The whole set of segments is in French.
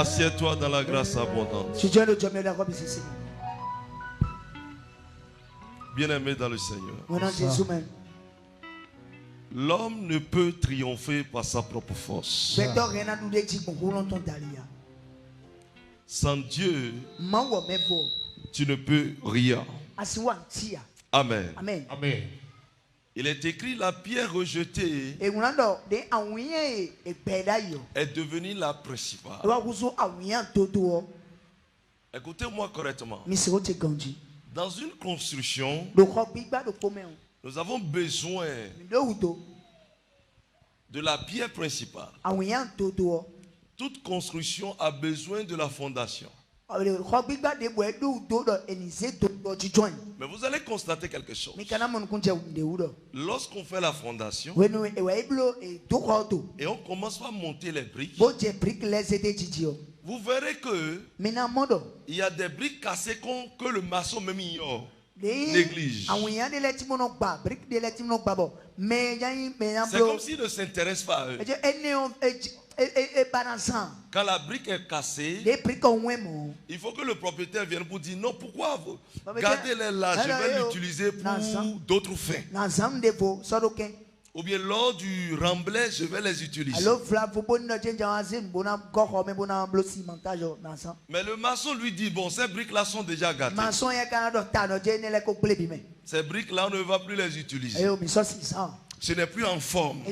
Assieds-toi dans la grâce abondante. Bien-aimé dans le Seigneur. L'homme ne peut triompher par sa propre force. Sans Dieu, tu ne peux rien. Amen. Amen. Amen. Il est écrit, la pierre rejetée est devenue la principale. Écoutez-moi correctement. Dans une construction, nous avons besoin de la pierre principale. Toute construction a besoin de la fondation. Mais vous allez constater quelque chose. Lorsqu'on fait la fondation et on commence par monter les briques, vous verrez que il y a des briques cassées que le maçon même ignore, néglige. C'est comme s'il ne s'intéresse pas à eux. Quand la brique est cassée, il faut que le propriétaire vienne pour dire non, pourquoi vous gardez-les là, je vais l'utiliser pour d'autres fins. Ou bien lors du remblai, je vais les utiliser. Mais le maçon lui dit, bon, ces briques-là sont déjà gâtées. Ces briques-là, on ne va plus les utiliser. Ce n'est plus en forme.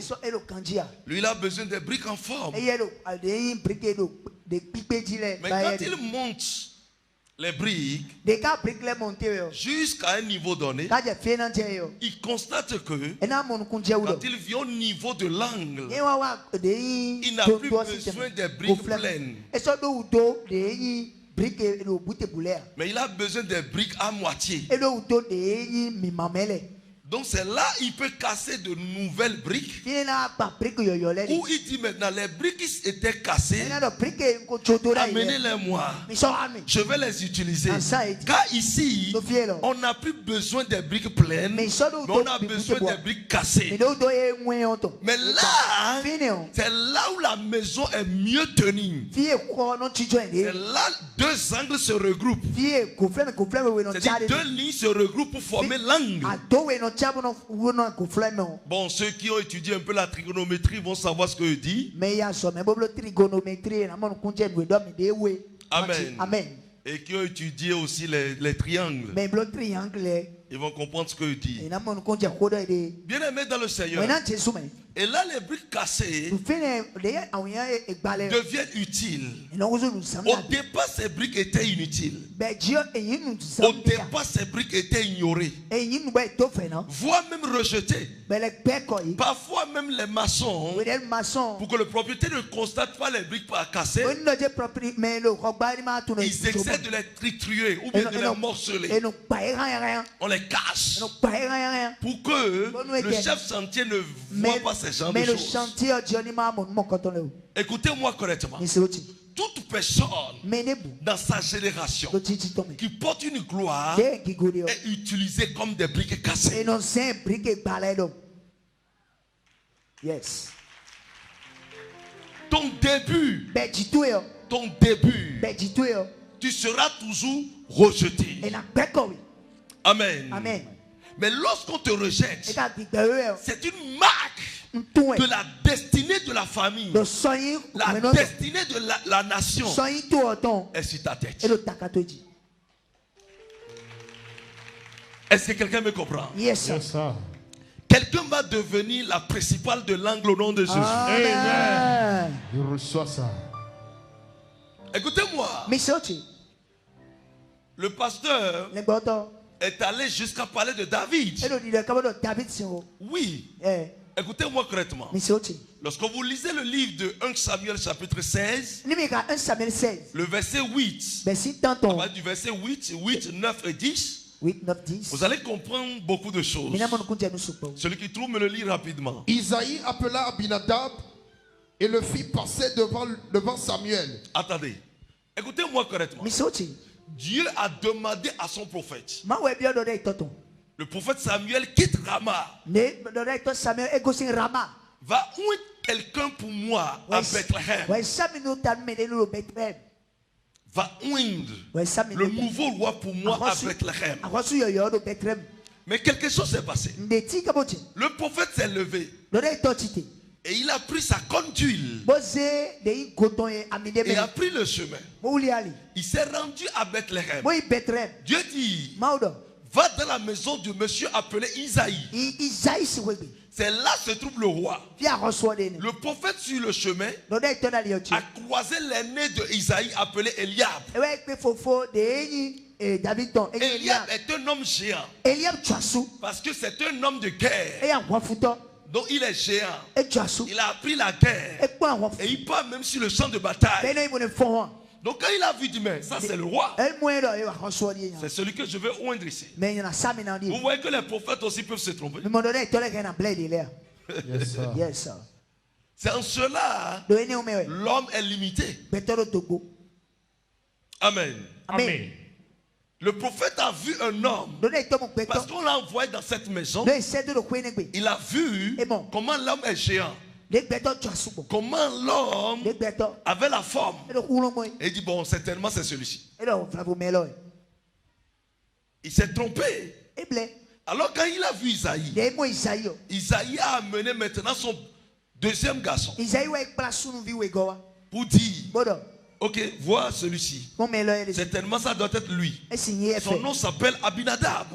Lui, il a besoin des briques en forme. Mais quand il monte les briques jusqu'à un niveau donné, il constate que quand il vient au niveau de l'angle, il n'a plus besoin des briques pleines. Mais il a besoin des briques à moitié. Donc c'est là il peut casser de nouvelles briques. Où il dit maintenant les briques qui étaient cassées, amenez-les moi. Je vais les utiliser. Car ici, on n'a plus besoin des briques pleines, mais on a besoin des briques cassées. Mais là, c'est là où la maison est mieux tenue. C'est là deux angles se regroupent. C'est-à-dire deux lignes se regroupent pour former l'angle. Bon, ceux qui ont étudié un peu la trigonométrie vont savoir ce que je dis. Amen. Amen. Et qui ont étudié aussi les triangles. Ils vont comprendre ce que je dis. Bien aimé dans le Seigneur. Et là, les briques cassées deviennent utiles. Au départ, ces briques étaient inutiles. Au départ, ces briques étaient ignorées, voire même rejetées. Parfois même les maçons, pour que le propriétaire ne constate pas les briques cassées, ils essaient de les triturer ou bien de les morceler. On les cache pour que le chef chantier ne voit pas ces gens de choses. Écoutez-moi correctement. Toute personne dans sa génération qui porte une gloire est utilisée comme des briques cassées. Yes. Ton début, tu seras toujours rejeté. Amen. Amen. Mais lorsqu'on te rejette, c'est une marque de la destinée de la famille, la destinée de la nation est sur ta tête. Est-ce que quelqu'un me comprend? Yes, sir. Yes, sir. Quelqu'un va devenir la principale de l'angle au nom de Jésus. Amen. Je reçois ça. Écoutez-moi. Le pasteur est allé jusqu'à parler de David. Oui. Écoutez-moi correctement. Lorsque vous lisez le livre de 1 Samuel chapitre 16, le verset 8, du verset 8, 9 et 10, vous allez comprendre beaucoup de choses. Celui qui trouve me le lit rapidement. Isaïe appela Abinadab et le fit passer devant Samuel. Attendez. Écoutez-moi correctement. Dieu a demandé à son prophète. Le prophète Samuel quitte Rama. Va où quelqu'un pour moi à Bethléem va oindre le nouveau roi pour moi à Bethléem. Mais quelque chose s'est passé. Le prophète s'est levé et il a pris sa corne d'huile et a pris le chemin. Il s'est rendu à Bethléem. Dieu dit, va dans la maison de monsieur appelé Isaïe. C'est là se trouve le roi. Le prophète sur le chemin a croisé l'aîné de Isaïe appelé Eliab. Eliab est un homme géant. Parce que c'est un homme de guerre. Donc il est géant. Il a appris la guerre. Et il part même sur le champ de bataille. Donc quand il a vu, il dit, mais ça c'est le roi. C'est celui que je veux oindre ici. Vous voyez que les prophètes aussi peuvent se tromper. Yes, sir. C'est en cela l'homme est limité. Amen. Amen. Le prophète a vu un homme. Parce qu'on l'a envoyé dans cette maison. Il a vu comment l'homme est géant. Comment l'homme avait la forme. Et il dit, bon, certainement c'est celui-ci. Il s'est trompé. Alors quand il a vu Isaïe, Isaïe a amené maintenant son deuxième garçon pour dire, ok, vois celui-ci. Certainement ça doit être lui. Son nom s'appelle Abinadab.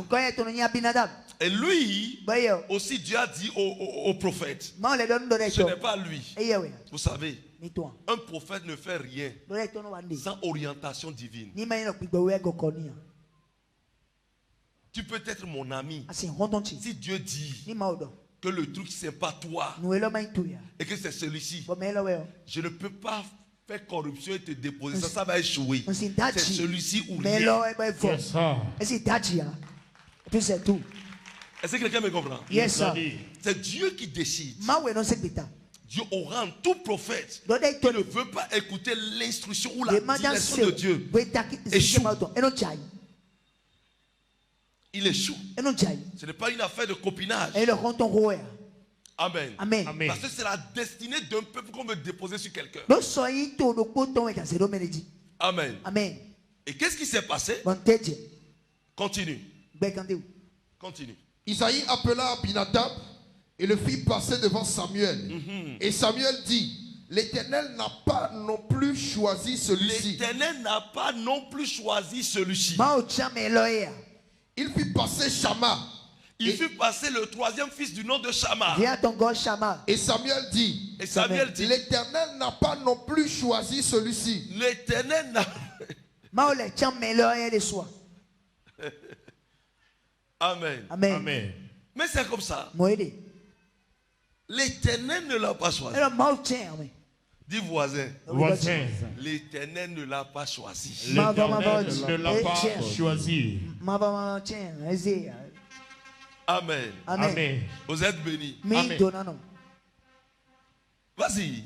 Et lui, aussi Dieu a dit au prophète, ce n'est pas lui. Vous savez, un prophète ne fait rien sans orientation divine. Tu peux être mon ami. Si Dieu dit que le truc c'est pas toi et que c'est celui-ci, je ne peux pas faire corruption et te déposer. Ça va échouer. C'est celui-ci ou rien. C'est tout. Est-ce que quelqu'un me comprend? Yes, sir. C'est Dieu qui décide. Dieu aura un tout prophète qui ne veut pas écouter l'instruction ou la direction de Dieu. Échoue. Il échoue. Ce n'est pas une affaire de copinage. Amen. Amen. Parce que c'est la destinée d'un peuple qu'on veut déposer sur quelqu'un. Amen. Amen. Et qu'est-ce qui s'est passé? Continue. Continue. Isaïe appela Abinadab et le fit passer devant Samuel. Et Samuel dit, l'Éternel n'a pas non plus choisi celui-ci. L'Éternel n'a pas non plus choisi celui-ci. Il fit passer Shama. Il fit passer le troisième fils du nom de Shama. Et Samuel dit, l'Éternel n'a pas non plus choisi celui-ci. L'Éternel n'a... Amen. Amen. Mais c'est comme ça. L'Éternel ne l'a pas choisi. Dis voisin. L'Éternel ne l'a pas choisi. L'Éternel ne l'a pas choisi. Amen. Amen. Vous êtes bénis. Amen. Vas-y.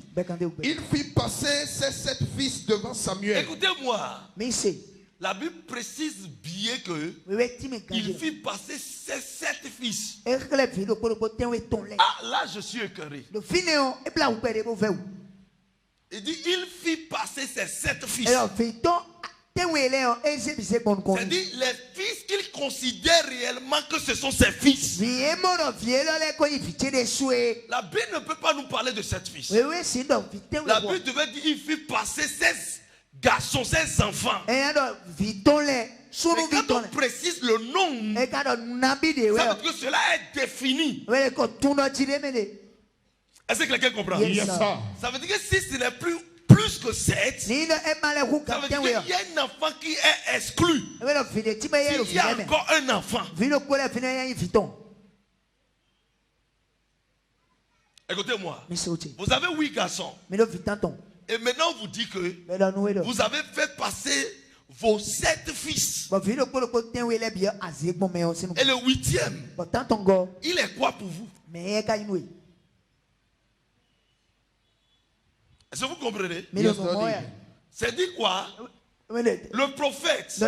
Il fit passer ses 7 fils devant Samuel. Écoutez-moi. La Bible précise bien que il fit passer ses 7 fils. Ah, là je suis écœuré. Il dit, il fit passer ses 7 fils. C'est-à-dire les fils qu'il considère réellement que ce sont ses fils. La Bible ne peut pas nous parler de 7 fils. La Bible devait dire, il fit passer 16 garçons, 16 enfants. Mais quand on précise le nom, ça veut dire que cela est défini. Est-ce que quelqu'un comprend? Yes, ça veut dire que si ce n'est plus que 7, ça veut dire qu'il y a un enfant qui est exclu. Il y a encore un enfant. Écoutez-moi. Vous avez 8 garçons. Et maintenant on vous dit que vous avez fait passer vos 7 fils. Et le 8e, il est quoi pour vous? Est-ce que vous comprenez? C'est dit quoi? Le prophète,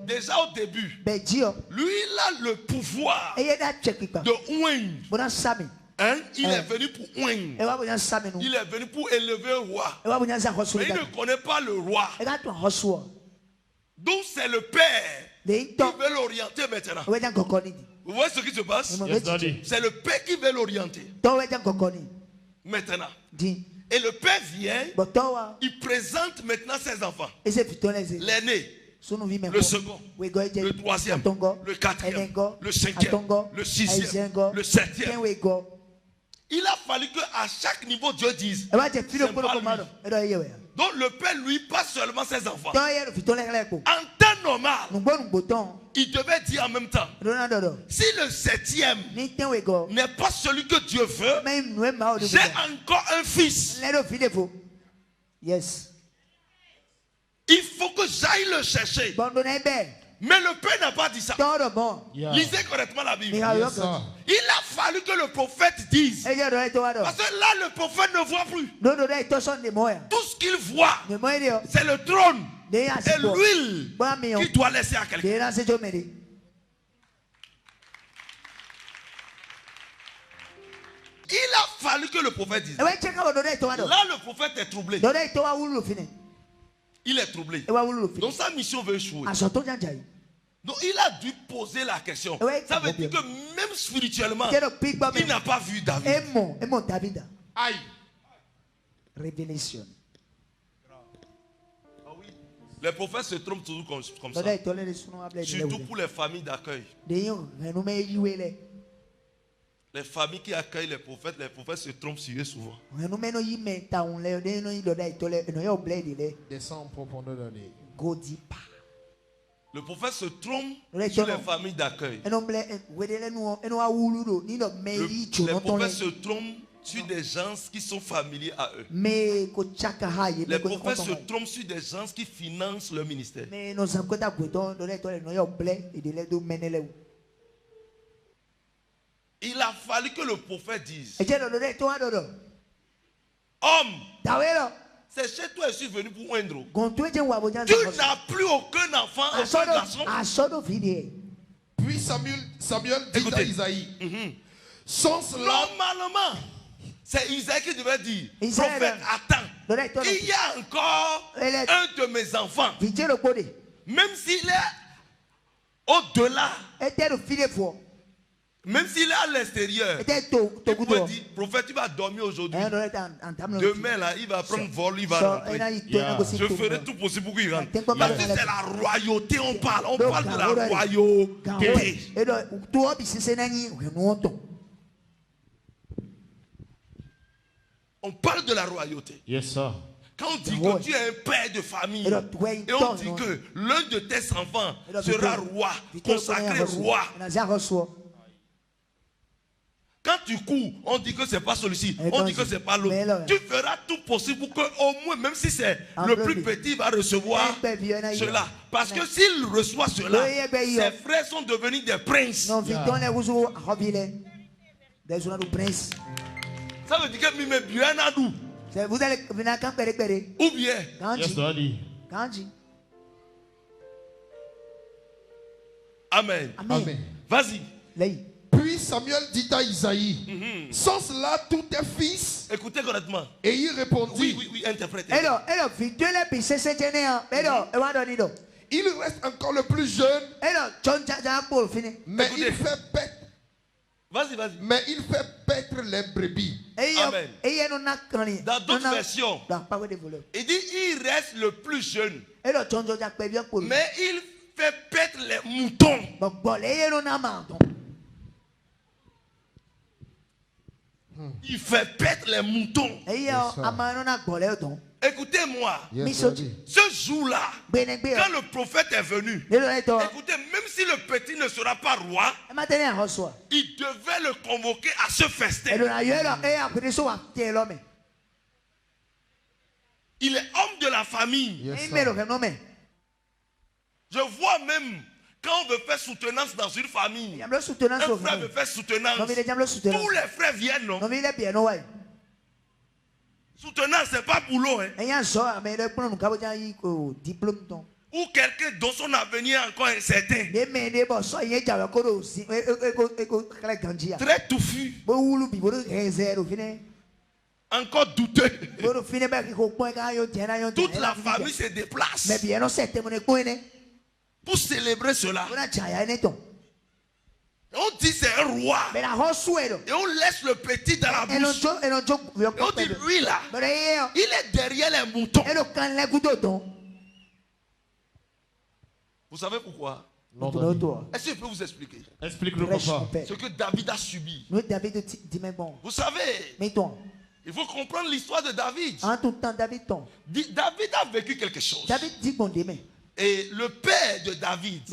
déjà au début, lui il a le pouvoir de oindre Hein? Il est venu pour oindre. Il est venu pour élever un roi. Mais il ne connaît pas le roi. Donc c'est le père qui veut l'orienter maintenant. Vous voyez ce qui se passe? C'est le père qui veut l'orienter. Maintenant. Et le père vient, il présente maintenant ses enfants. L'aîné, le second, le troisième, le quatrième, le cinquième, le sixième, le septième. Il a fallu qu'à chaque niveau Dieu dise. Donc le père lui passe seulement ses enfants. En temps normal, il devait dire en même temps. Si le septième n'est pas celui que Dieu veut, j'ai encore un fils. Yes. Il faut que j'aille le chercher. Mais le père n'a pas dit ça. Lisez correctement la Bible. Il a fallu que le prophète dise. Parce que là, le prophète ne voit plus. Tout ce qu'il voit, c'est le trône et l'huile qu'il doit laisser à quelqu'un. Il a fallu que le prophète dise. Là, le prophète est troublé. Il est troublé. Donc sa mission veut échouer. Donc il a dû poser la question. Ça veut dire que même spirituellement, il n'a pas vu David. Aïe. Révélation. Les prophètes se trompent toujours comme ça. Surtout pour les familles d'accueil. Les familles qui accueillent les prophètes se trompent sur eux souvent. Descends en profondeur d'un nez. Le prophète se trompe sur les familles d'accueil. Les prophètes se trompent sur des gens qui sont familiers à eux. Les prophètes se trompent sur des gens qui financent leur ministère. Il a fallu que le prophète dise. Homme, c'est chez toi que je suis venu pour oindre. Tu n'as plus aucun enfant, aucun garçon. Puis Samuel dit à Isaïe. Normalement, c'est Isaïe qui devait dire. Prophète, attends. Il y a encore un de mes enfants. Même s'il est au-delà. Même s'il est à l'extérieur, il peut dire, prophète, tu vas dormir aujourd'hui. Demain, là, il va prendre vol, il va rentrer. Je ferai tout possible pour qu'il rentre. Parce que c'est la royauté, on parle. On parle de la royauté. On parle de la royauté. Yes, sir. Quand on dit que tu es un père de famille, et on dit que l'un de tes enfants sera roi, consacré roi. Quand tu cours, on dit que ce n'est pas celui-ci, on dit que ce n'est pas l'autre. Tu feras tout possible pour qu'au moins, même si c'est le plus petit, il va recevoir cela. Parce que s'il reçoit cela, ses frères sont devenus des princes. Ça veut dire que Mime Buanadou. Ou bien. Amen. Vas-y. Puis Samuel dit à Isaïe, sont cela tous tes fils? Écoutez correctement. Et il répondit, oui, interprétez. Il reste encore le plus jeune, mais il fait paître. Vas-y. Mais il fait paître les brebis. Amen. Dans d'autres versions, il dit il reste le plus jeune, mais il fait paître les moutons. Il fait paître les moutons. Écoutez-moi, ce jour-là, quand le prophète est venu, écoutez, même si le petit ne sera pas roi, il devait le convoquer à ce festin. Il est homme de la famille. Je vois même, quand on veut faire soutenance dans une famille, un frère veut faire soutenance, tous les frères viennent, non? Soutenance, c'est pas boulot. Hein? ou quelqu'un dont son avenir est encore incertain, très touffu, encore douteux, toute la famille se déplace pour célébrer cela. On dit c'est un roi. Et on laisse le petit dans la bouche. Et on dit lui là, il est derrière les moutons. Vous savez pourquoi? Est-ce que je peux vous expliquer? Explique-le, papa. Ce que David a subi. Vous savez, il faut comprendre l'histoire de David. David a vécu quelque chose. Et le père de David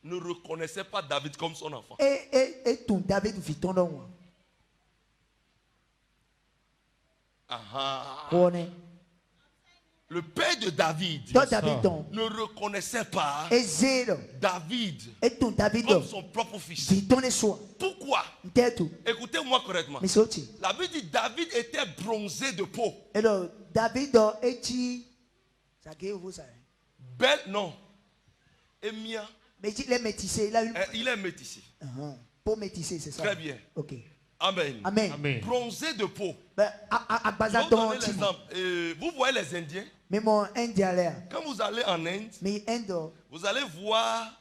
ne reconnaissait pas David comme son enfant. Le père de David ne reconnaissait pas David comme son propre fils. Pourquoi? Écoutez-moi correctement. La Bible dit David était bronzé de peau. Belle, non. Émia. Il est métissé. Il est métissé. Peau métissée, c'est ça. Très bien. Ok. Amen. Amen. Bronzé de peau. Vous voyez les Indiens? Quand vous allez en Inde, vous allez voir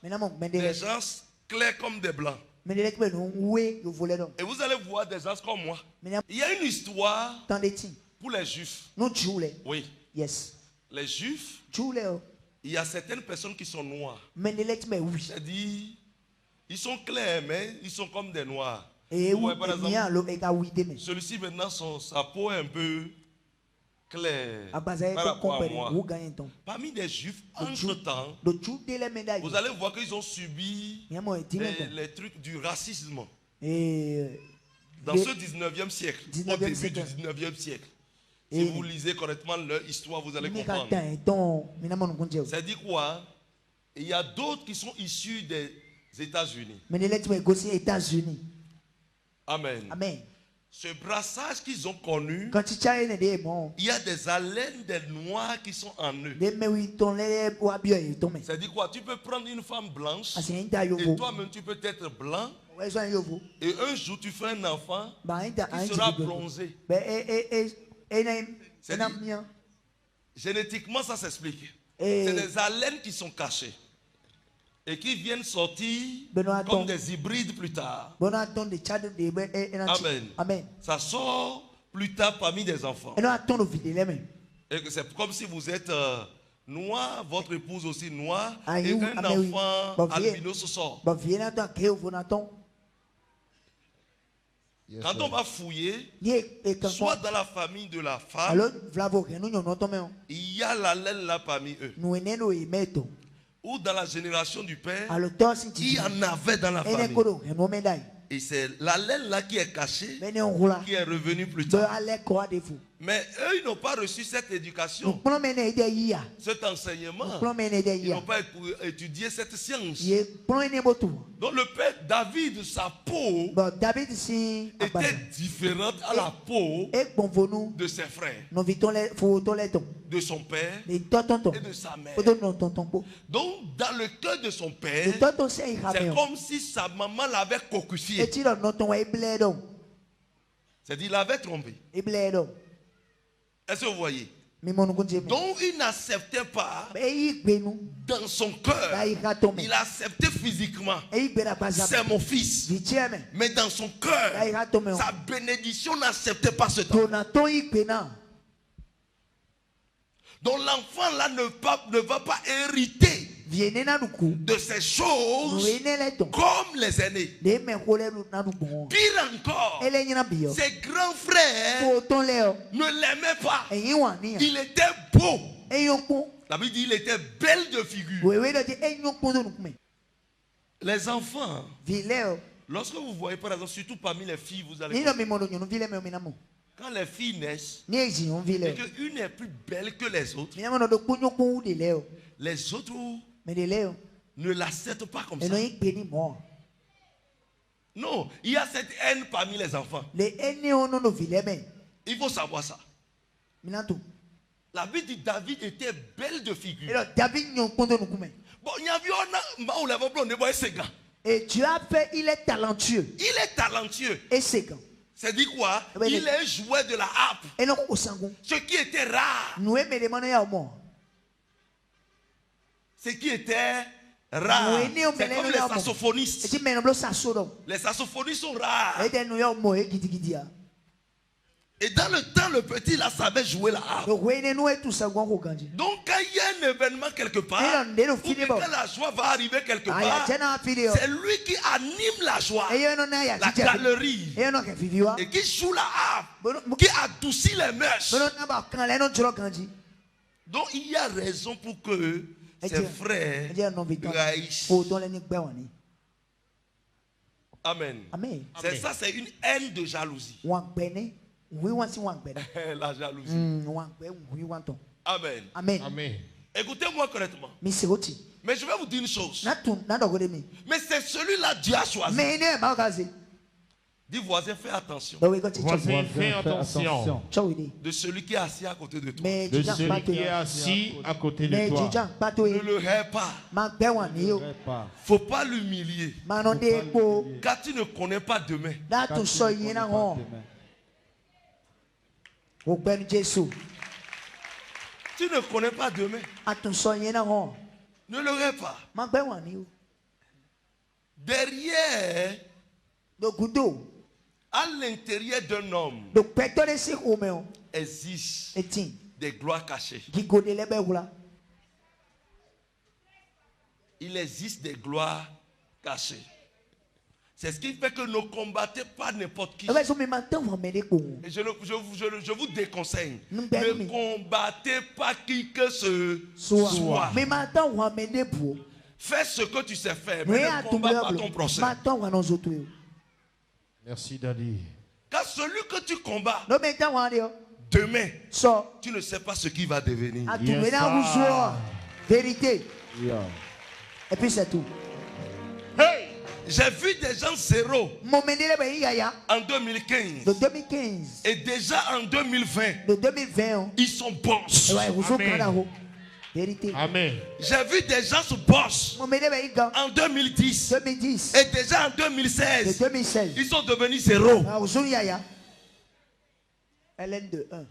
des gens clairs comme des blancs. Et vous allez voir des gens comme moi. Il y a une histoire pour les Juifs. Oui. Yes. Les Juifs, il y a certaines personnes qui sont noires. C'est-à-dire, ils sont clairs, mais ils sont comme des noirs. Ouais, par exemple, celui-ci maintenant, sa peau est un peu claire par rapport à moi. Parmi les Juifs, entre-temps, vous allez voir qu'ils ont subi les trucs du racisme. Dans ce 19e siècle, au début du 19e siècle. Si vous lisez correctement leur histoire, vous allez comprendre. Ça dit quoi? Il y a d'autres qui sont issus des États-Unis. Amen. Ce brassage qu'ils ont connu, il y a des haleines des noirs qui sont en eux. Ça dit quoi? Tu peux prendre une femme blanche et toi-même tu peux être blanc. Et un jour tu fais un enfant qui sera bronzé. Génétiquement ça s'explique. C'est des haleines qui sont cachées et qui viennent sortir comme des hybrides plus tard. Amen. Ça sort plus tard parmi des enfants. Et c'est comme si vous êtes noir, votre épouse aussi noire, et un enfant albino se sort. Quand on va fouiller, soit dans la famille de la femme, il y a la laine là parmi eux. Ou dans la génération du père, il y en avait dans la famille. Et c'est la laine là qui est cachée, qui est revenue plus tard. Mais eux, ils n'ont pas reçu cette éducation, cet enseignement. Ils n'ont pas étudié cette science. Donc le père David, sa peau était différente à la peau de ses frères, de son père et de sa mère. Donc dans le cœur de son père, c'est comme si sa maman l'avait cocufié. C'est-à-dire, il l'avait trompé. Est-ce que vous voyez? Donc il n'acceptait pas dans son cœur. Il acceptait physiquement. C'est mon fils. Mais dans son cœur, sa bénédiction n'acceptait pas ce temps. Donc l'enfant là ne va pas hériter de ces choses comme les aînés. Pire encore, ses grands frères ne l'aimaient pas. Il était beau. La Bible dit il était belle de figure. Les enfants, lorsque vous voyez par exemple, surtout parmi les filles, vous allez quand les filles naissent et qu'une est plus belle que les autres, les autres ne l'acceptent pas comme ça. Non, il y a cette haine parmi les enfants. Il faut savoir ça. La Bible dit David était belle de figure. Bon, il y a vu et Dieu a fait, il est talentueux. Il est talentueux. Et c'est quand? C'est dit quoi? Il est joueur de la harpe. Ce qui était rare. Ce qui était rare. C'est comme les saxophonistes. Les saxophonistes sont rares. Et dans le temps, le petit là savait jouer la harpe. Donc quand il y a un événement quelque part, ou bien quand la joie va arriver quelque part, c'est lui qui anime la joie, la galerie, et qui joue la harpe, qui adoucit les mœurs. Donc il y a raison pour que ses frères haïssent. Amen. C'est ça, c'est une haine de jalousie. La jalousie. Amen. Amen. Écoutez-moi correctement. Mais je vais vous dire une chose. Mais c'est celui-là Dieu a choisi. Dis voisin, fais attention. Voisin, fais attention. De celui qui est assis à côté de toi. De celui qui est assis à côté de toi. Ne le hais pas. Faut pas l'humilier. Car tu ne connais pas demain. Tu ne connais pas demain. Ne le hais pas. Derrière, à l'intérieur d'un homme, existe des gloires cachées. Il existe des gloires cachées. C'est ce qui fait que ne combattez pas n'importe qui. Et je vous déconseille. Ne combattez pas qui que ce soit. Fais ce que tu sais faire. Mais ne combatte pas ton prochain. Merci, Daddy. Car celui que tu combats, demain, tu ne sais pas ce qu'il va devenir. Vérité. Et puis c'est tout. Hey! J'ai vu des gens zéro en 2015. Et déjà en 2020, ils sont boss. Amen. Amen. J'ai vu des gens se boss en 2010. Et déjà en 2016, ils sont devenus zéro. Hélène de 1.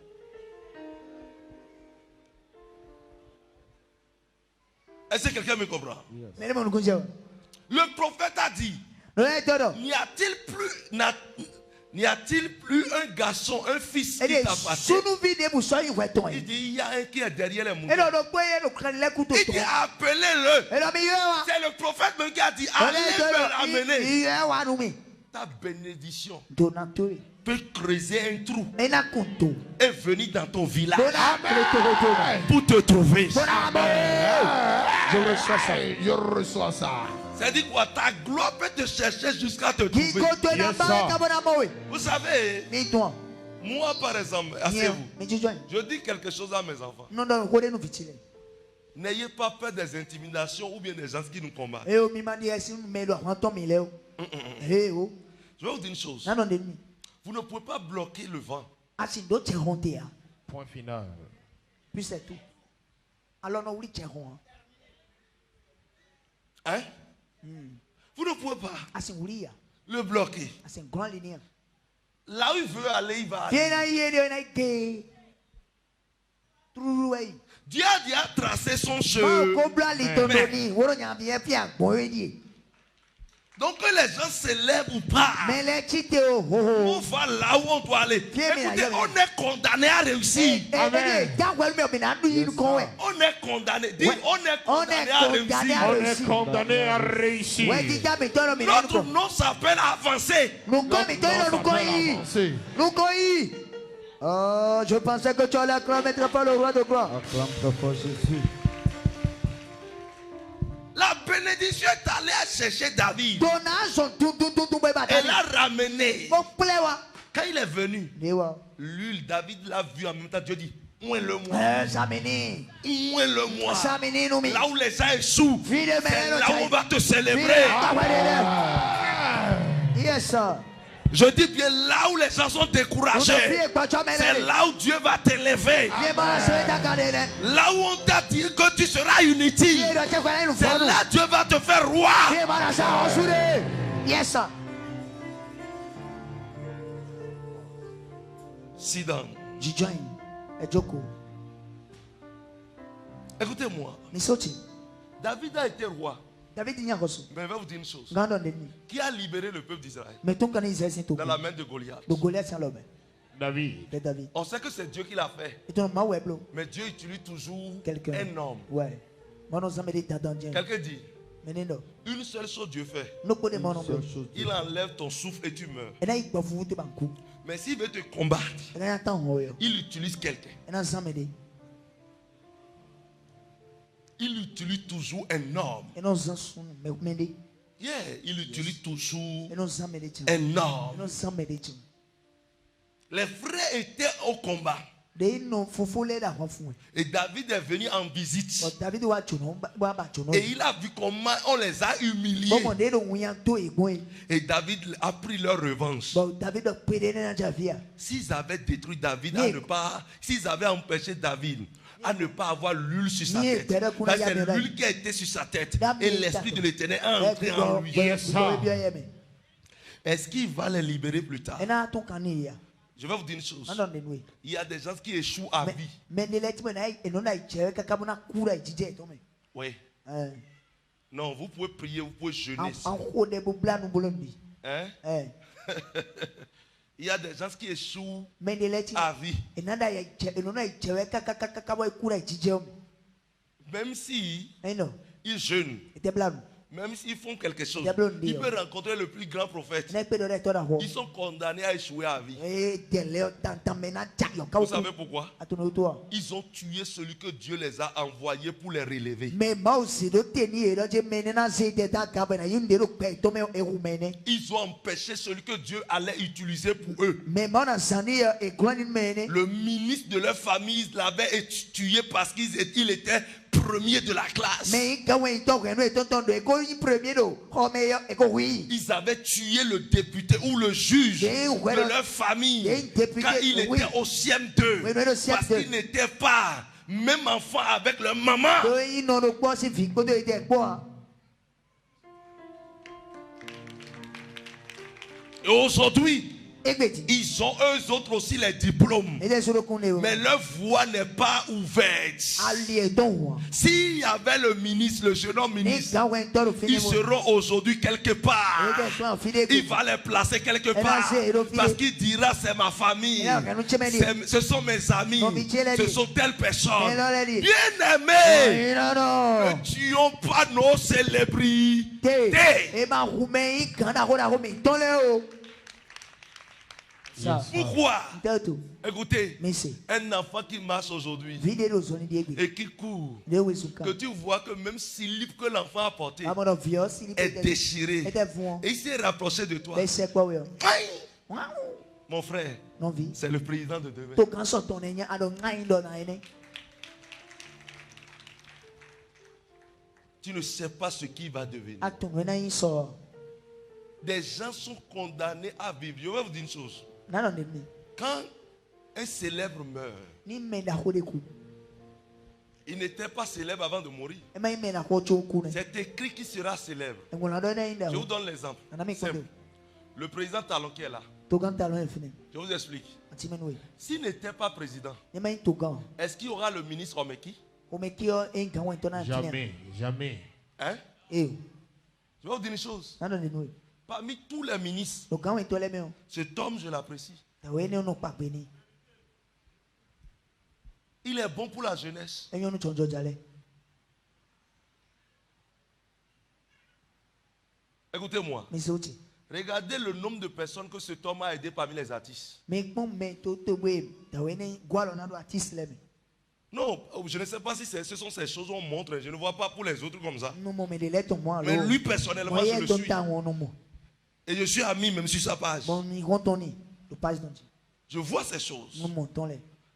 Est-ce que quelqu'un me comprend? Le prophète a dit, n'y a-t-il plus un garçon, un fils qui t'appartient? Il dit, il y a un qui est derrière les moutons. Il dit, appelez-le. C'est le prophète qui a dit, allez me l'amener. Ta bénédiction peut creuser un trou et venir dans ton village pour te trouver. Je reçois ça. Je reçois ça. C'est-à-dire quoi? Ta gloire peut te chercher jusqu'à te trouver. Vous savez, moi par exemple, asseyez-vous. Je dis quelque chose à mes enfants. N'ayez pas peur des intimidations ou bien des gens qui nous combattent. Je vais vous dire une chose. Vous ne pouvez pas bloquer le vent. Point final. Puis c'est tout. Alors on hein? Vous ne pouvez pas le bloquer. Là où il veut aller, il va aller. Dieu a déjà tracé son chemin. Donc que les gens s'élèvent ou pas, on va là où on doit aller. Écoutez, on est condamné à réussir. Amen. On est condamné. Dis, on est condamné à réussir. On est condamné à réussir. Notre nom s'appelle avancer. Oh, je pensais que tu allais acclamer pas le roi de gloire. Acclame très fort Jésus. La bénédiction est allée à chercher David. Elle l'a ramené. Quand il est venu, lui, David l'a vu en même temps. Dieu dit, où est le moi? Où est le moi? Là où les gens échouent, c'est là où on va te célébrer. Yes, sir. Je dis bien là où les gens sont découragés, c'est là où Dieu va t'élever. Là où on t'a dit que tu seras inutile, c'est là Dieu va te faire roi. Yes, sir. Sit down. Écoutez-moi. David a été roi. Mais je vais vous dire une chose. Qui a libéré le peuple d'Israël dans la main de Goliath? David. On sait que c'est Dieu qui l'a fait. Mais Dieu utilise toujours un homme. Quelqu'un dit, une seule chose Dieu fait. Il enlève ton souffle et tu meurs. Mais s'il veut te combattre, il utilise quelqu'un. Il utilise toujours un homme. Yeah, il utilise toujours un homme. Les frères étaient au combat. Et David est venu en visite. Et il a vu comment on les a humiliés. Et David a pris leur revanche. S'ils avaient détruit David, s'ils avaient empêché David à ne pas avoir l'huile sur sa tête, parce que c'est l'huile qui a été sur sa tête et l'esprit de l'Éternel a entré en lui. Est-ce qu'il va les libérer plus tard? Je vais vous dire une chose. Il y a des gens qui échouent à vie. Oui. Non, vous pouvez prier, vous pouvez jeûner. Hein? Il y a des gens qui échouent à vie. Même si ils jeûnent, même s'ils font quelque chose, ils peuvent rencontrer le plus grand prophète. Ils sont condamnés à échouer à vie. Vous savez pourquoi? Ils ont tué celui que Dieu les a envoyés pour les relever. Ils ont empêché celui que Dieu allait utiliser pour eux. Le ministre de leur famille l'avait tué parce qu'il était premier de la classe. Ils avaient tué le député ou le juge de leur famille quand il était au CM2 parce qu'il n'était pas même enfant avec leur maman. Et aujourd'hui, ils ont eux autres aussi les diplômes, mais leur voie n'est pas ouverte. S'il y avait le ministre, le jeune homme ministre, ils seront aujourd'hui quelque part. Il va les placer quelque part parce qu'il dira c'est ma famille, ce sont mes amis, ce sont telles personnes. Bien aimés, ne tuons pas nos célébrités. Pourquoi? Écoutez, un enfant qui marche aujourd'hui et qui court, que tu vois que même si le livre que l'enfant a porté est déchiré et il s'est rapproché de toi, mon frère, c'est le président de demain. Tu ne sais pas ce qu'il va devenir. Des gens sont condamnés à vivre. Je vais vous dire une chose. Quand un célèbre meurt, il n'était pas célèbre avant de mourir. C'est écrit qu'il sera célèbre. Je vous donne l'exemple. Le président Talon qui est là. Je vous explique. S'il n'était pas président, est-ce qu'il y aura le ministre Omeki? Jamais, jamais. Hein? Je vais vous dire une chose. Parmi tous les ministres, cet homme, je l'apprécie. Il est bon pour la jeunesse. Écoutez-moi. Regardez le nombre de personnes que cet homme a aidé parmi les artistes. Non, je ne sais pas si ce sont ces choses qu'on montre. Je ne vois pas pour les autres comme ça. Mais lui, personnellement, je le suis. Et je suis ami même sur sa page. Je vois ces choses.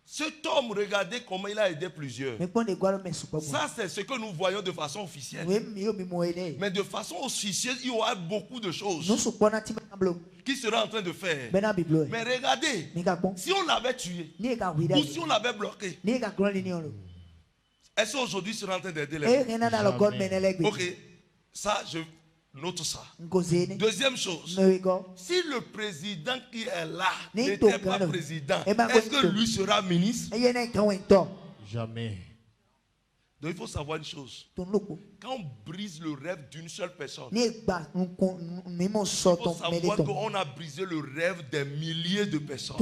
Cet homme, regardez comment il a aidé plusieurs. Ça, c'est ce que nous voyons de façon officielle. Mais de façon officieuse, il y aura beaucoup de choses. qui sera en train de faire. Mais regardez, si on l'avait tué, ou si on l'avait bloqué, est-ce qu'aujourd'hui sera en train d'aider les gens? Ok, ça, je note ça. Deuxième chose, si le président qui est là n'était pas président, est-ce que lui sera ministre? Jamais. Donc il faut savoir une chose. Quand on brise le rêve d'une seule personne, il faut savoir qu'on a brisé le rêve des milliers de personnes.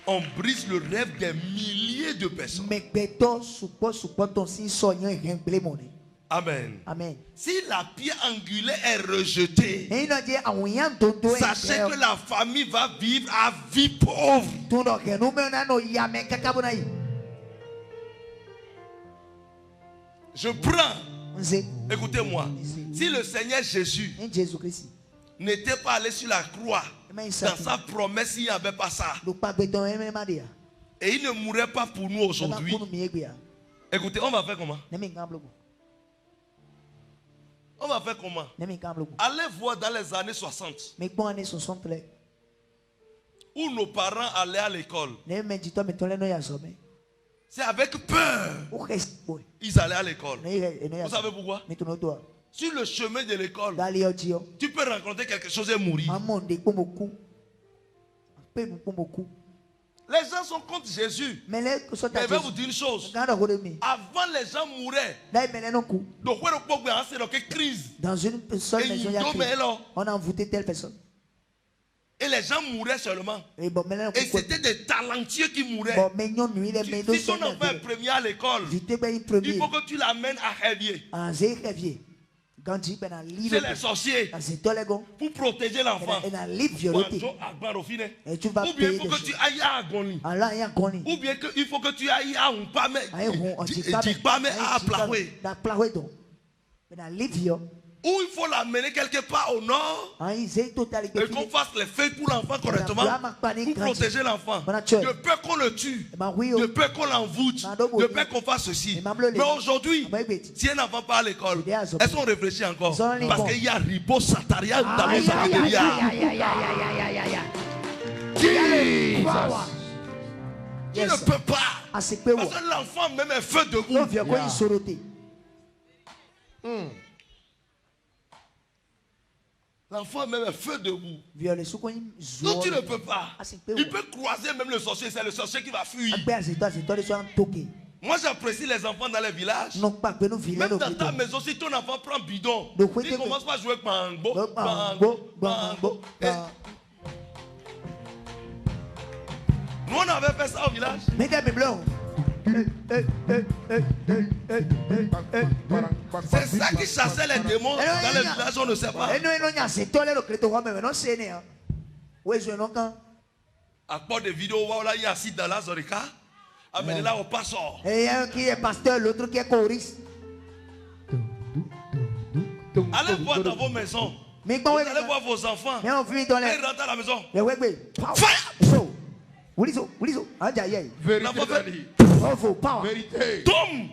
On brise le rêve des milliers de personnes. Amen. Amen. Si la pierre angulaire est rejetée, sachez que la famille va vivre à vie pauvre. Je prends. Écoutez-moi. Si le Seigneur Jésus n'était pas allé sur la croix, dans sa promesse, il n'y avait pas ça. Et il ne mourrait pas pour nous aujourd'hui. Écoutez, on va faire comment? On va faire comment? Allez voir dans les années 60 où nos parents allaient à l'école. C'est avec peur ils allaient à l'école. Vous savez pourquoi? Sur le chemin de l'école, tu peux rencontrer quelque chose et mourir. Les gens sont contre Jésus. Mais je vais vous dire une chose. Avant, les gens mouraient. Dans une seule maison, on a envoûté telle personne. Et les gens mouraient seulement. Et c'était des talentueux qui mouraient. Si ton enfant est premier à l'école, il faut que tu l'amènes à Hervier. C'est les sorciers pour protéger l'enfant. Ou bien il faut que tu ailles à Agoni. Ou bien il faut que tu ailles à Umpame, à Plahoué. Ou il faut l'amener quelque part au nord et qu'on fasse les feuilles pour l'enfant correctement, pour protéger l'enfant. De peur qu'on le tue, de peur qu'on l'envoûte, de peur qu'on fasse ceci. Mais aujourd'hui, si un enfant part à l'école, est-ce qu'on réfléchit encore? Parce qu'il y a Ribo Sataria dans nos il ne peut pas. Parce que l'enfant même est feu debout. L'enfant même est feu debout. Donc tu ne peux pas. Il peut croiser même le sorcier. C'est le sorcier qui va fuir. Moi j'apprécie les enfants dans les villages. Même dans ta maison, si ton enfant prend bidon, il commence pas à jouer bango. Nous on avait fait ça au village. C'est ça qui chassait les démons dans les villages, on ne sait pas. À part des vidéos où il est assis dans la Zorika, amenez-la au passeur. Et un qui est pasteur, l'autre qui est choriste. Allez voir dans vos maisons. Vous allez voir vos enfants. Ils rentrent à la maison. Fire! Vérité. Tom!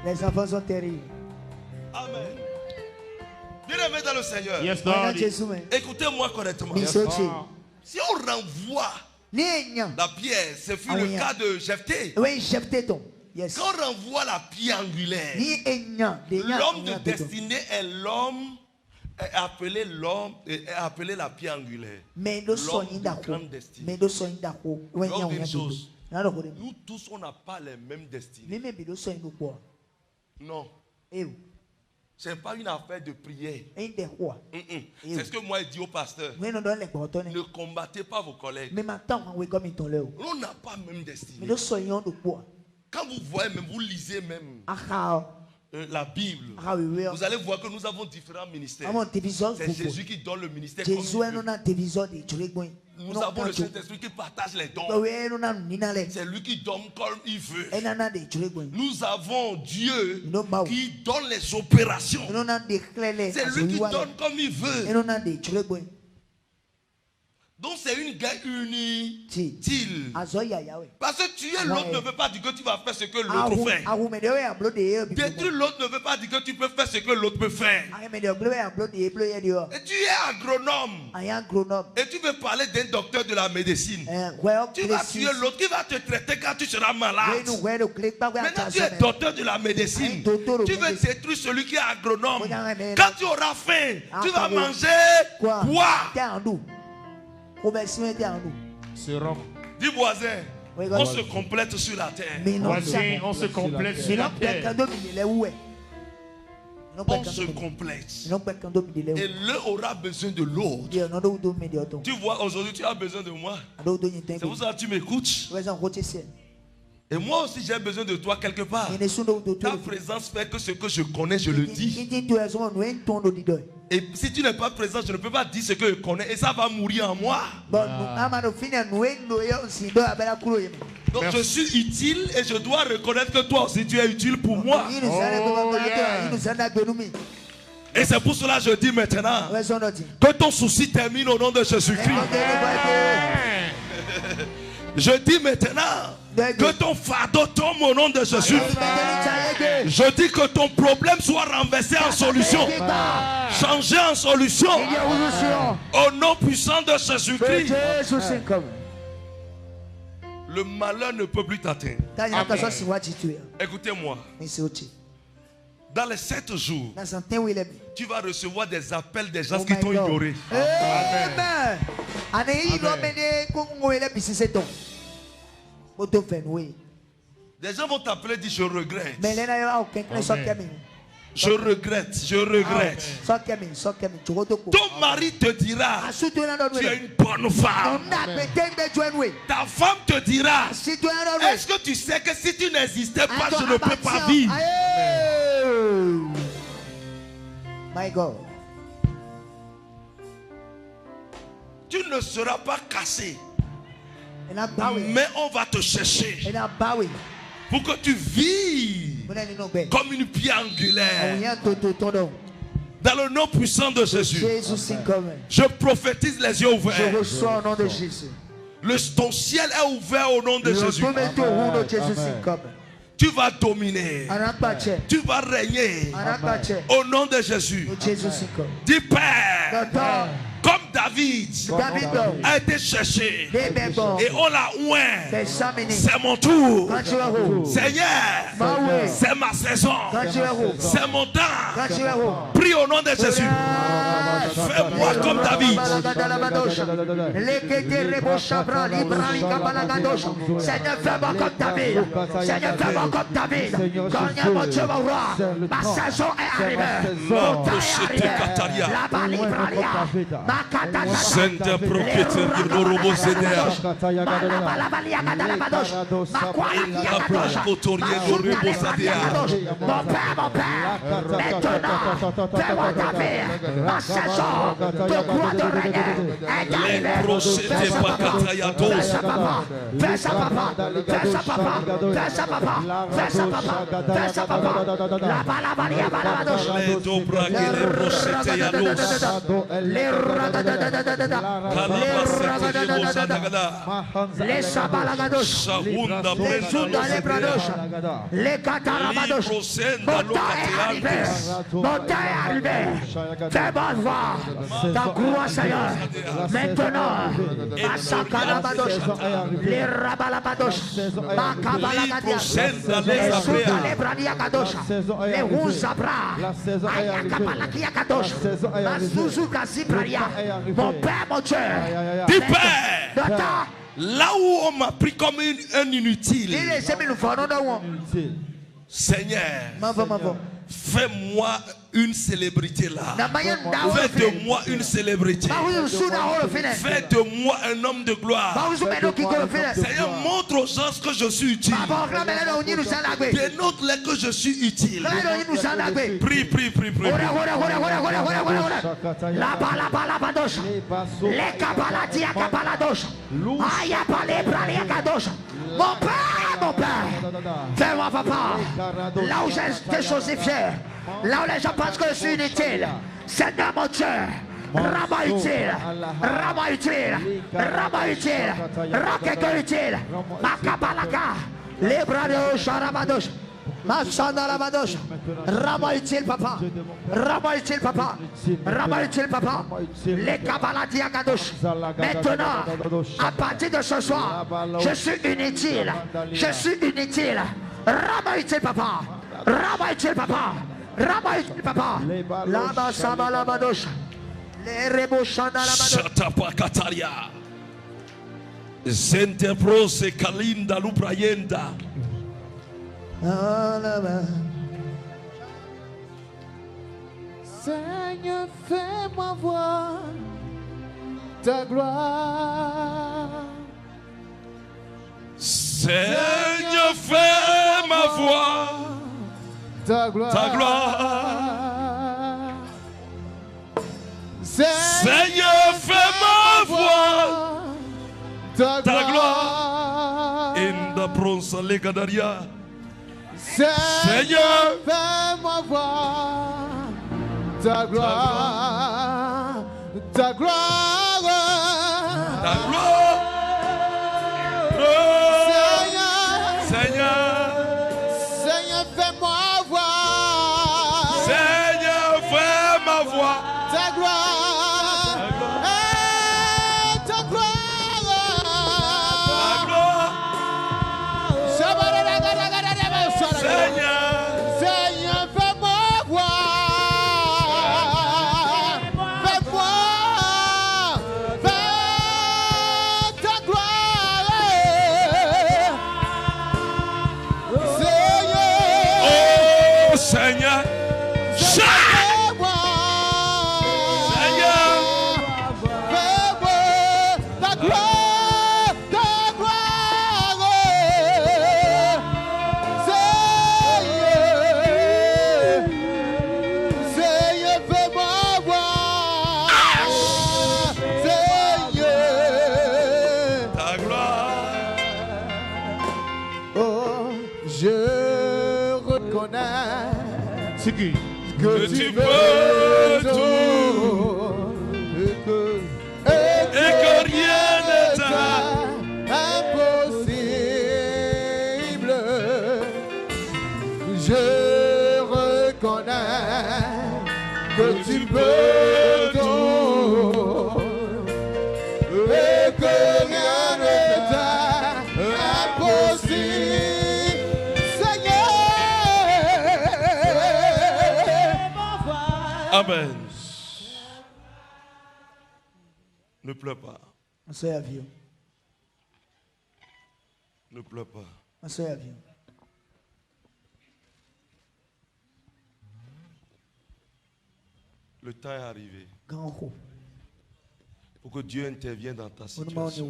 Les enfants sont terribles. Amen. Bien-aimés dans le Seigneur. Yes, écoutez-moi correctement. Si on renvoie la pierre, ce fut le cas de Jephthé. Yes. Quand on renvoie la pierre angulaire, l'homme de destinée est l'homme appelé la pierre angulaire. L'homme de grande destinée. Une chose, nous tous on n'a pas les mêmes destinées. Non. Ce n'est pas une affaire de prière. C'est ce que moi je dis au pasteur. Ne combattez pas vos collègues. On n'a pas même destinée. Quand vous voyez même, vous lisez même la Bible, vous allez voir que nous avons différents ministères. C'est Jésus qui donne le ministère comme il veut. Nous avons le Saint-Esprit qui partage les dons. C'est lui qui donne comme il veut. Nous avons Dieu qui donne les opérations. C'est lui qui donne comme il veut. Donc c'est une guerre inutile. Parce que tuer l'autre ne veut pas dire que tu vas faire ce que l'autre fait. Détruire l'autre ne veut pas dire que tu peux faire ce que l'autre peut faire. Et tu es agronome. Et tu veux parler d'un docteur de la médecine. Tu vas tuer l'autre qui va te traiter quand tu seras malade. Maintenant tu es docteur de la médecine. Tu veux détruire celui qui est agronome. Quand tu auras faim, tu vas manger quoi? Dis voisin, on se complète sur la terre. Voisin, on se complète sur la terre. On se complète. Et l'un aura besoin de l'autre. Tu vois, aujourd'hui tu as besoin de moi. C'est pour ça que tu m'écoutes. Et moi aussi j'ai besoin de toi quelque part. Ta présence fait que ce que je connais, je le dis. Et si tu n'es pas présent, je ne peux pas dire ce que je connais. Et ça va mourir en moi. Donc je suis utile et je dois reconnaître que toi aussi tu es utile pour moi. Et c'est pour cela que je dis maintenant que ton souci termine au nom de Jésus-Christ. Je dis maintenant que ton fardeau tombe au nom de Jésus. Je dis que ton problème soit renversé en solution, changé en solution, au nom puissant de Jésus-Christ. Le malheur ne peut plus t'atteindre. Écoutez-moi. Dans les 7 jours, tu vas recevoir des appels des gens qui t'ont ignoré. Amen. Des gens vont t'appeler et dire je regrette. Amen. Je regrette, je regrette. Ton mari te dira tu es une bonne femme. Ta femme te dira est-ce que tu sais que si tu n'existais pas, je ne peux pas vivre. My God. Tu ne seras pas cassé, mais on va te chercher pour que tu vives comme une pierre angulaire. Dans le nom puissant de Jésus, je prophétise les yeux ouverts. Ton ciel est ouvert au nom de Jésus. Tu vas dominer. Tu vas régner au nom de Jésus. Dis Père, comme David a été cherché et on l'a oint, c'est mon tour. Seigneur, c'est ma saison, c'est mon temps. Prie au nom de Jésus. Fais-moi comme David. Seigneur, fais-moi comme David. Seigneur, fais-moi comme David. Quand mon Dieu m'aura, ma saison est arrivée. Mon temps est arrivé. La balibralia. Senta propriétaire de Norobo Zédéa. La plage cotorier Norobo Zédéa. Mon père, maintenant, fais-moi ta vie. Ma saison de gloire de régner est arrivée. Fais ça, papa. Fais ça, papa. Fais ça, papa. Fais ça, papa. Fais ça, papa. Fais ça, papa. La balabalia balabados. Les dobra que les brochete ya los. Les sabalagados, les zunda les brados, les catarabados. Mon temps est arrivé. Mon temps est arrivé. Fais-moi voir ta gloire, Seigneur. Maintenant, Masakalabados, les rabalabados, Makabalagados, les zunda les bradiagados, les rousabra, Ayakapalakiagados, Masuzuka Zibraria. Mon Père, mon Dieu. Dis Père, là où on m'a pris comme un inutile, Seigneur, fais-moi une célébrité là. Fais de moi une célébrité. Fais de moi un homme de gloire. Seigneur, montre aux gens que je suis utile. Dénote-les que je suis utile. Prie, prie, prie, prie. Mon Père, fais-moi, papa, là où j'ai des choses fières, là où les gens pensent que je suis inutile, Seigneur mon Dieu, Rama utile, Rama utile, Rama utile, Rakeke utile, Makabalaka, Librado Sharabadosh, Masana Labadosh, Rama utile papa, Rama utile papa, Rama utile papa, les Kabaladiagadosh. Maintenant, à partir de ce soir, je suis inutile, je suis inutile. Rama utile papa, Rama utile papa, Rama utile papa, Lama Sama Labadosh. Shatapakataria Zenteprose Kalinda Luprayenda. Seigneur, fais-moi voir ta gloire. Seigneur, fais-moi voir ta gloire. Ta gloire. Seigneur, fais-moi voir ta gloire. In the bronze legadaria. Seigneur, fais-moi voir ta gloire. Ta gloire. Ta gloire. Seigneur, Seigneur, fais-moi voir. Seigneur, fais-moi voir ta gloire. Que tu peux tout et que rien n'est impossible. Je reconnais que tu peux tout et que rien n'est impossible. Amen. Ne pleure pas. Ne pleure pas. Le temps est arrivé pour que Dieu intervienne dans ta situation.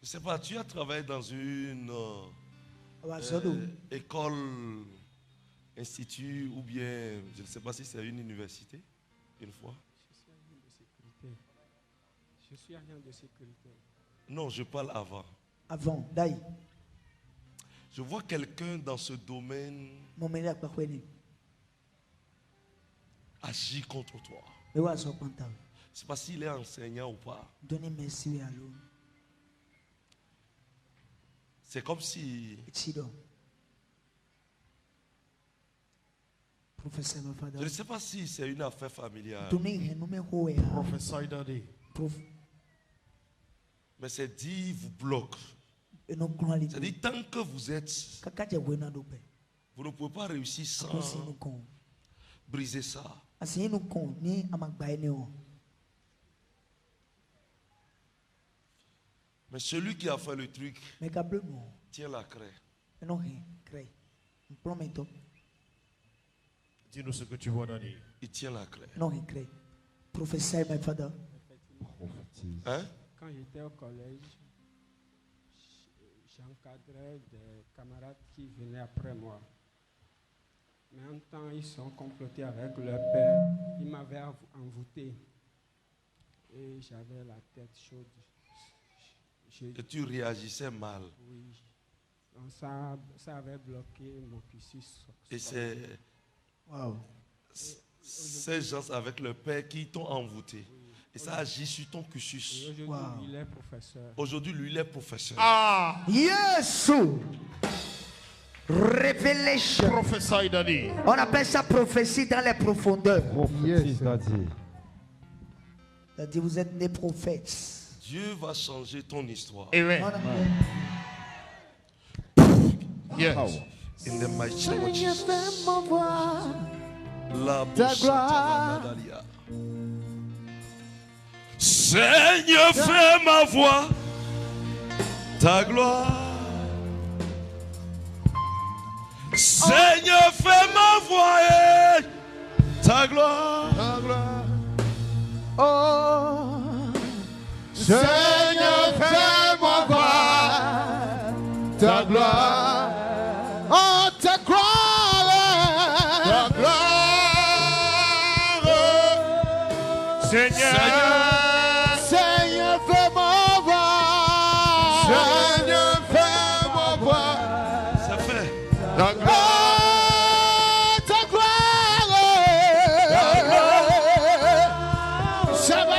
Je ne sais pas, tu as travaillé dans une école, institut ou bien, je ne sais pas si c'est une université, une fois. Je suis agent de sécurité. Non, je parle avant. Avant, d'ailleurs. Je vois quelqu'un dans ce domaine agir contre toi. C'est pas s'il est enseignant ou pas. C'est comme si je ne sais pas si c'est une affaire familiale. Professeur Dadi. Mais c'est dit, vous bloque. C'est-à-dire, tant que vous êtes, vous ne pouvez pas réussir sans briser ça. Mais celui qui a fait le truc tient la craie. Dis-nous ce que tu vois, Dadi. Il tient la craie. Prophète, my father. Hein? Quand j'étais au collège, j'encadrais des camarades qui venaient après moi. Mais en temps, ils sont complotés avec leur père. Ils m'avaient envoûté. Et j'avais la tête chaude. Et tu réagissais mal. Oui. Donc ça avait bloqué mon cursus. Et c'est ces gens avec le Père qui t'ont envoûté. Et ça agit sur ton cursus. Aujourd'hui, lui, il est professeur. Aujourd'hui, lui, il est professeur. Ah! Yes! Révélation. Prophesy, Daddy. On appelle ça prophétie dans les profondeurs. Yes, Daddy. C'est-à-dire, vous êtes né prophète. Dieu va changer ton histoire. Amen. Yes. In the mighty name of Jesus. La Seigneur, fais ma voix ta gloire. Seigneur, fais ma voix et ta gloire. Oh, Seigneur, fais-moi voir ta gloire. Oh, ta gloire. Ta gloire. Seigneur. Seigneur, fais-moi voir. Seigneur, fais-moi voir. Ça fait. Ta gloire. Ta gloire. Seigneur,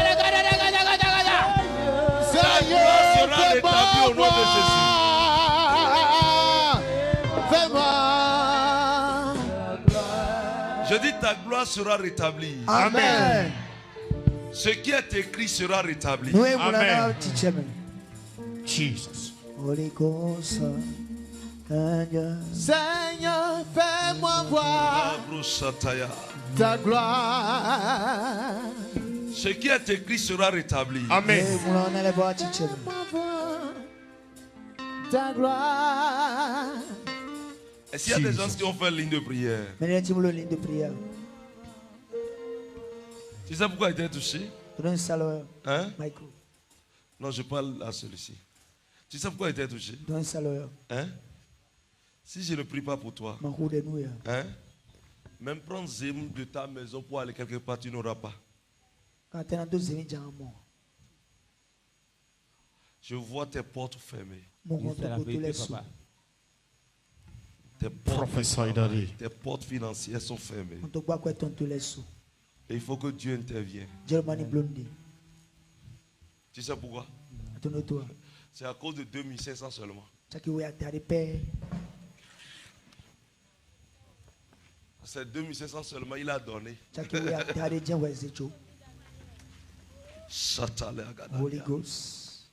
sera rétabli au nom de Jésus. fais-moi. Je dis ta gloire sera rétablie. Amen. Ce qui est écrit sera rétabli. Amen. Jesus. Holy Ghost, Seigneur, fais-moi voir Abrosataya. ta gloire. Ce qui est écrit sera rétabli. Amen. Ta gloire. Est-ce qu'il y a des gens qui ont fait ligne de prière? Tu sais pourquoi il était touché? Hein? Non, je parle à celui-ci. Tu sais pourquoi il était touché? Hein? Si je ne prie pas pour toi, hein? Même prendre Zem de ta maison pour aller quelque part, tu n'auras pas. Je vois tes portes fermées. Tes portes financières sont fermées. Et il faut que Dieu intervienne. Tu sais pourquoi? C'est à cause de 2500 seulement. C'est 2500 seulement, il a donné. Holy Ghost.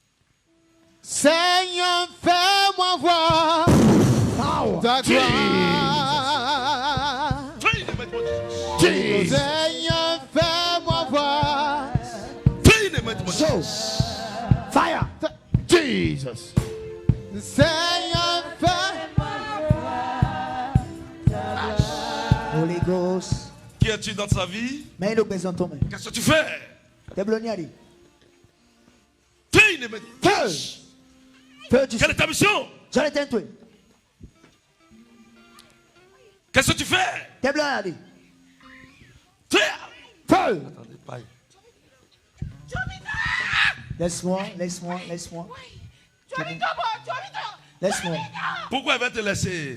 Seigneur, fais-moi voir ta gloire. Seigneur, fais-moi voir. Fire. Jesus. Seigneur, fais-moi voir. Holy Ghost. Qui es-tu dans ta vie? Qu'est-ce que tu fais? Quelle est ta mission? Qu'est-ce que tu fais? Attendez, pas. Laisse-moi. Laisse-moi. Pourquoi elle va te laisser?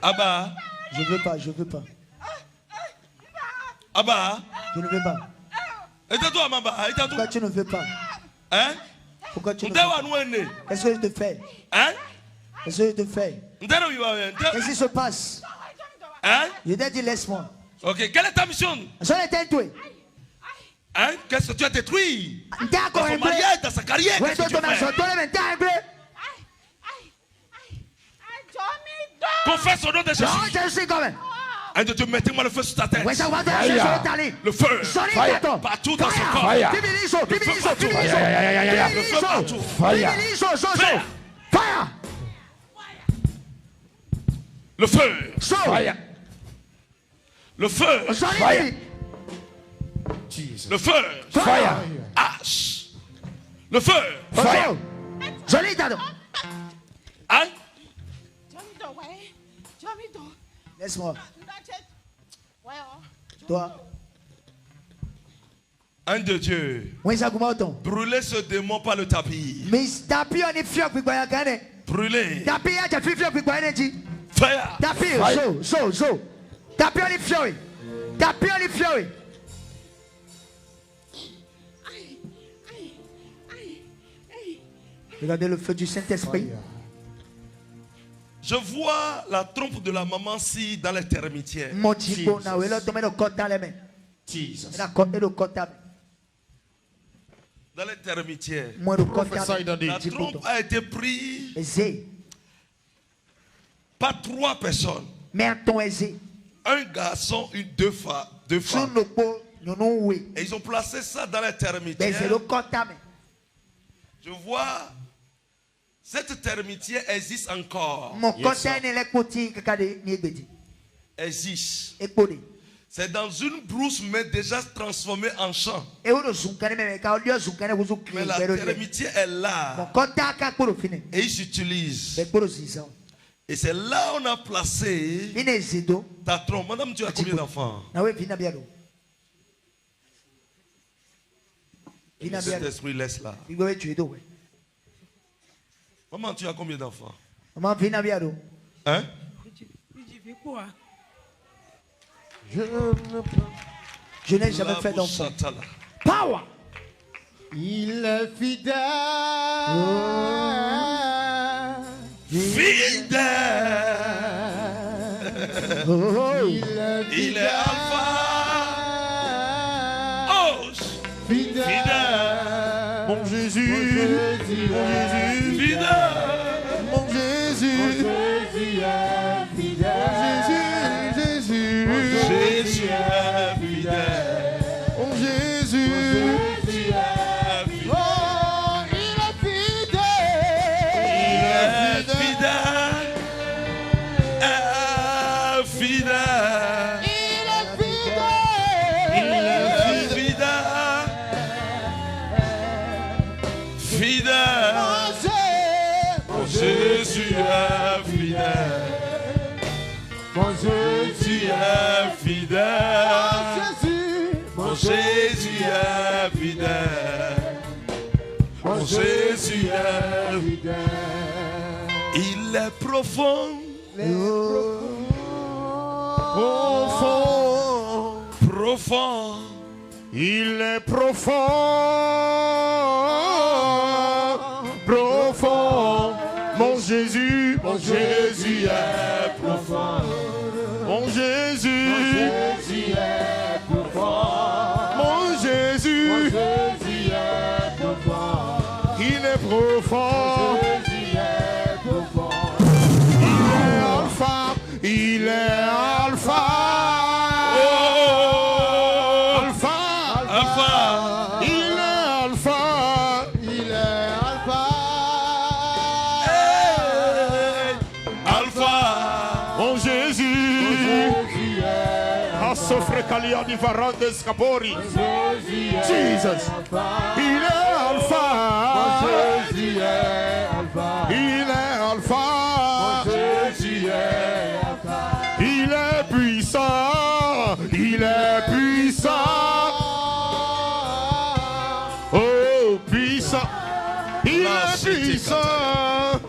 Abba. Je veux pas. Abba. Je ne veux pas. Aide-toi, Mamba. Aide-toi. Pourquoi tu ne veux pas? Hein? Pourquoi tu ne veux pas? Qu'est-ce que je te fais? Hein? Qu'est-ce que je te fais? Qu'est-ce qui se passe? Hein? Je t'ai dit laisse-moi. Ok, quelle est ta mission? Hein? Qu'est-ce que tu as détruit? Dans son mariage, dans sa carrière, qu'est-ce que tu fais? Confesse au nom de Jésus. Un de Dieu, mettez-moi le feu sur ta tête. Le feu. Partout dans son corps. Le feu partout. Le feu. Le feu. Le feu. H. Le feu. Hein? Laisse-moi. Toi. Un de Dieu. Brûlez ce démon par le tapis. Brûlez. Fire. Regardez le feu du Saint-Esprit. Je vois la trompe de la maman si dans les termitières. Dans les termitières. La trompe a été prise par 3 personnes. Un garçon, deux femmes. Et ils ont placé ça dans les termitières. Je vois, cette termitière existe encore. Existe. C'est dans une brousse, mais déjà transformée en champ. Mais la termitière est là. Et ils s'utilisent. Et c'est là où on a placé ta trompe. Madame, tu as combien d'enfants? Cet esprit laisse là. Maman, tu as combien d'enfants? Hein? Je n'ai jamais fait d'enfant. Power! Il est fidèle. Fidèle. Il est alpha. Oh, fidèle. Mon Jésus. Fidèle. Mon Jésus. Jésus est fidèle. Mon Jésus. Oh, il est fidèle. Il est fidèle. Fidèle. Il est fidèle. Il est fidèle. Fidèle. Mon Jésus est fidèle. Mon Jésus est fidèle. Mon Jésus est fidèle. Mon Jésus est fidèle. Il est profond. Profond. Profond. Il est profond. Profond. Mon Jésus est profond. Mon Jésus est profond. Mon Jésus est profond. Il est profond. Il est alpha. Oh, Alpha. Alpha. Il est alpha. Il est alpha. Hey, Alpha. Mon Jésus. Asofre Kaliani Varande Scapori. Jesus. Il est alpha. Il est alpha. Il est puissant. Il est puissant. Oh, puissant. Il est puissant.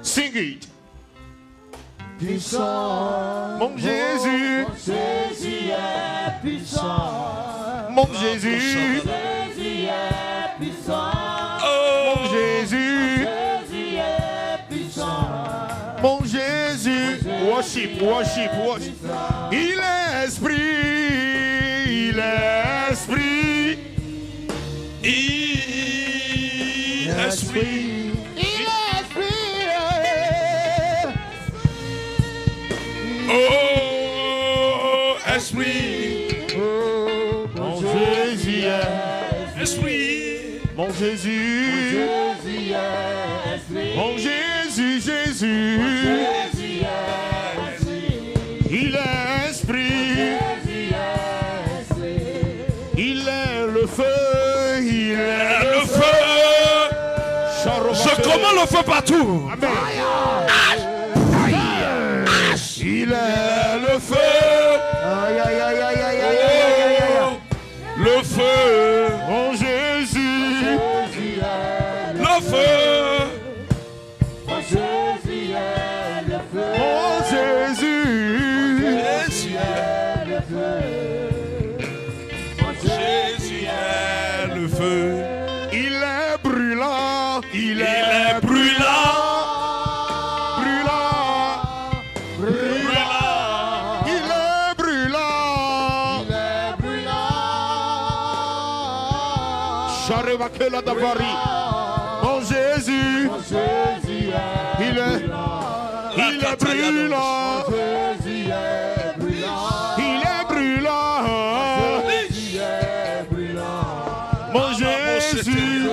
Sing it. Puissant. Mon Jésus. Jésus est puissant. Mon Jésus. Jésus est puissant. Mon Jésus. Jésus est puissant. Mon Jésus. Worship, worship, worship. Il est esprit. Il est esprit. Il est esprit. Il est esprit. Oh, esprit. Mon Jésus est Esprit. mon Jésus. Mon Jésus, Jésus. Il est esprit. Il est le feu. Il est Le feu. Je commande le feu partout. Amen. Il est le feu. Aïe, aïe, aïe, aïe, aïe, aïe, aïe, aïe, aïe, Mon Jésus, il est brûlant. Il est brûlant. Mon Jésus,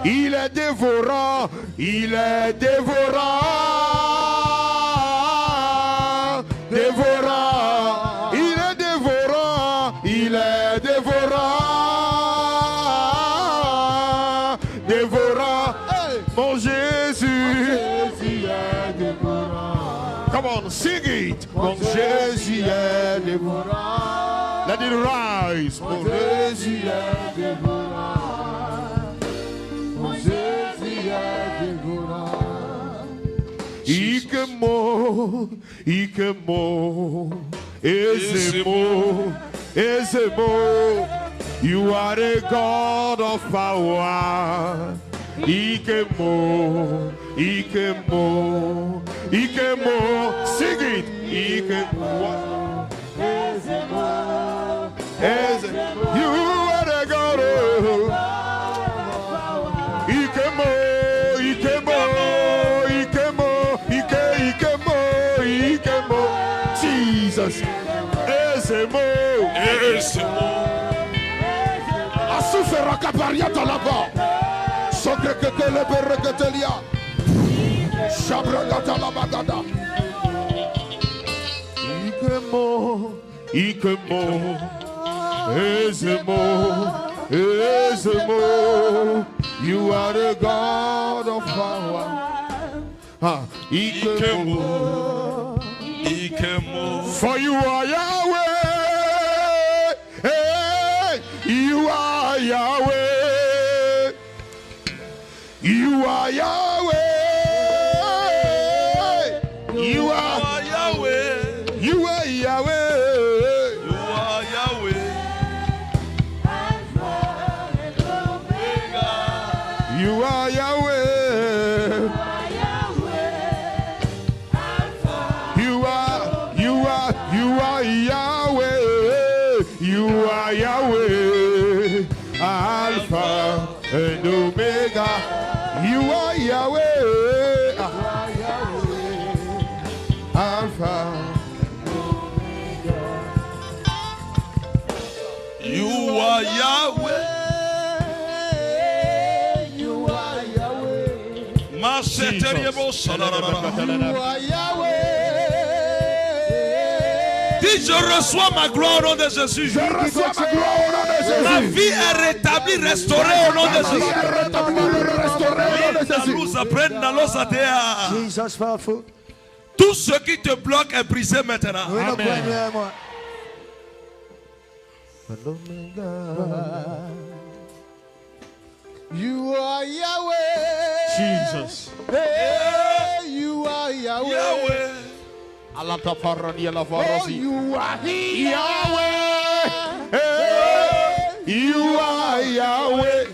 il est dévorant. Il est dévorant. Dévorant. Il est dévorant. Il est dévorant. Dévorant. Mon Jésus. Come on, sing it. Mon Jésus est dévorant. Let it rise. Mon Jésus est dévorant. Mon Jésus est dévorant. Ikemo, Ikemo, Ezemo, Ezemo. You are the God of power. Ikemo, Ikemo, Ikemo. Sing it. Ikemo. Ezemo, Ezemo. You are the God of Ikemo, Ikemo, Ikemo, Ikemo, Ikemo. Jesus. Ezemo, Ezemo. Asufera kapariata là-bas. Sokrekete le bereketelia. Shabragata la bagada. Ikemo, Ikemo, Ezemo, Ezemo. You are the God of power. Ikemo, Ikemo. For you are Yahweh. Hey, you are Yahweh. You are Yahweh. You are Yahweh. You are Yahweh. You are Yahweh. You are Yahweh. You are Yahweh. You are Yahweh. Alpha and Omega. You are Yahweh. Alpha. You are Yahweh. You are Yahweh. You are Yahweh. Dis, je reçois ma gloire au nom de Jésus. Je reçois ma gloire au nom de Jésus. Ma vie est rétablie, restaurée au nom de Jésus. Jesus powerful. Tout ce qui te bloque est brisé maintenant. Amen. You are Yahweh. Jesus. Hey, you are Yahweh. Yahweh. Oh, you are Yahweh. Hey, you are Yahweh.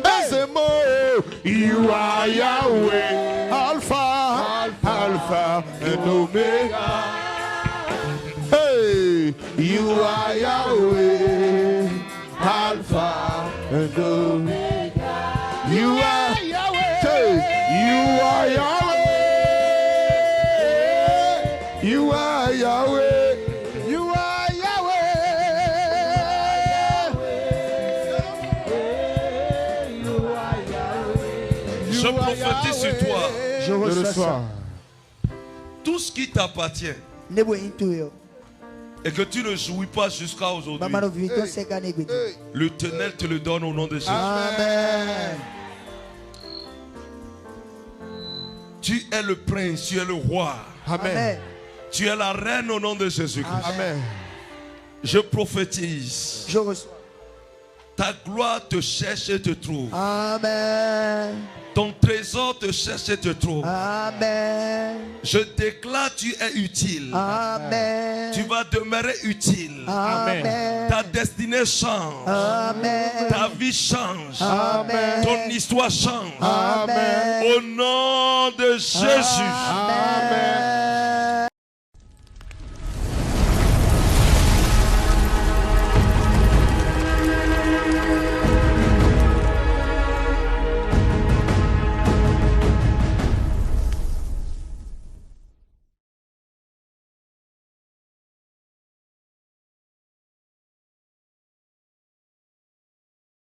Ezemo, you are Yahweh. Alpha, Alpha and Omega. Hey, you are Yahweh. Alpha and Omega. You are Yahweh. Hey, you are Yahweh. You are Yahweh. You are Yahweh. You are Yahweh. Je prophétise sur toi. Je reçois ça. Tout ce qui t'appartient et que tu ne jouis pas jusqu'à aujourd'hui, l'Éternel te le donne au nom de Jésus. Amen. Tu es le prince, tu es le roi. Amen. Tu es la reine au nom de Jésus-Christ. Amen. Je prophétise. Je reçois. Ta gloire te cherche et te trouve. Amen. Ton trésor te cherche et te trouve. Amen. Je déclare tu es utile. Amen. Tu vas demeurer utile. Amen. Ta destinée change. Amen. Ta vie change. Amen. Ton histoire change. Amen. Au nom de Jésus. Amen.